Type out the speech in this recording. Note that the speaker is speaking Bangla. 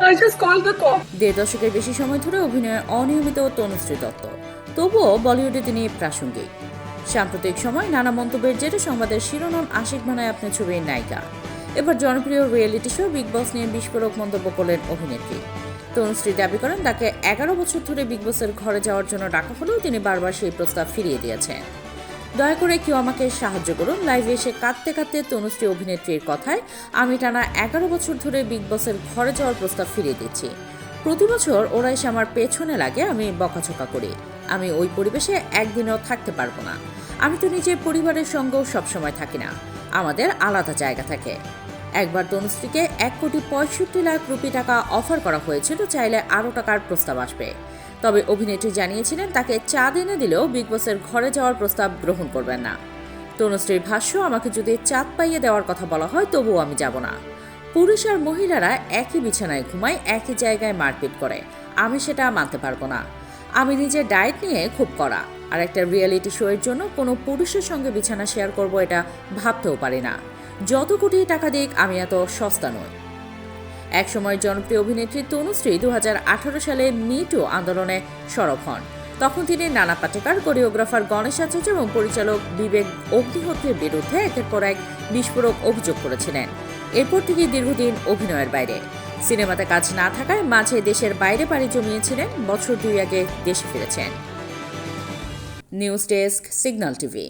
I just called the cop. 1.5 দশকের বেশি সময় ধরে অভিনয়ে অনিয়মিত তনুশ্রী দত্ত, তবুও বলিউডে তিনি প্রাসঙ্গিক। সাম্প্রতিক সময় নানা মন্তব্যের জেরে সংবাদের শিরোনাম আশিক বানায় আপনি ছবির নায়িকা। এবার জনপ্রিয় রিয়েলিটি শো বিগ বস নিয়ে বিস্ফোরক মন্তব্য করলেন অভিনেত্রী। তনুশ্রী দাবি করেন তাকে 11 বছর ধরে বিগ বসের ঘরে যাওয়ার জন্য ডাকা হলেও তিনি বারবার সেই প্রস্তাব ফিরিয়ে দিয়েছেন। দয়া করে কেউ আমাকে সাহায্য করুন। লাইভে এসে কাঁদতে কাঁদতে তনুশ্রী অভিনেত্রীর কথায়, আমি টানা 11 বছর ধরে বিগ বসের ঘরে যাওয়ার প্রস্তাব ফিরিয়ে দিচ্ছি। প্রতি বছর ওরা এসে আমার পেছনে লাগে, আমি বকাঝকা করি। আমি ওই পরিবেশে একদিনও থাকতে পারবো না। আমি তো নিজের পরিবারের সঙ্গেও সবসময় থাকি না, আমাদের আলাদা জায়গা থাকে। একবার তনুশ্রীকে 1,65,00,000 রুপি টাকা অফার করা হয়েছিল, চাইলে আরও টাকার প্রস্তাব আসবে। তবে অভিনেত্রী জানিয়েছিলেন তাকে চাঁদ এনে দিলেও বিগ বসের ঘরে যাওয়ার প্রস্তাব গ্রহণ করবেন না। তনুশ্রীর ভাষ্য, আমাকে যদি চাঁদ পাইয়ে দেওয়ার কথা বলা হয় তবুও আমি যাব না। পুরুষ আর মহিলারা একই বিছানায় ঘুমায়, একই জায়গায় মারপিট করে, আমি সেটা মানতে পারবো না। আমি নিজের ডায়েট নিয়ে খুব কড়া, আর একটা রিয়েলিটি শো এর জন্য কোনো পুরুষের সঙ্গে বিছানা শেয়ার করব এটা ভাবতেও পারি না। যত কোটি টাকা দিক আমি এত সস্তা নই। একসময় জনপ্রিয় অভিনেত্রী তনুশ্রী 2018 সালে মিটু আন্দোলনে সরব হন। তখন তিনি নানা পাটেকর, কোরিওগ্রাফার গণেশ আচার্য এবং পরিচালক বিবেক অগ্নিহোত্রীর বিরুদ্ধে একের পর এক বিস্ফোরক অভিযোগ করেছিলেন। এরপর থেকে দীর্ঘদিন অভিনয়ের বাইরে, সিনেমাতে কাজ না থাকায় মাঝে দেশের বাইরে পাড়ি জমিয়েছিলেন। বছর 2 আগে দেশে ফিরেছেন। News desk, signal TV.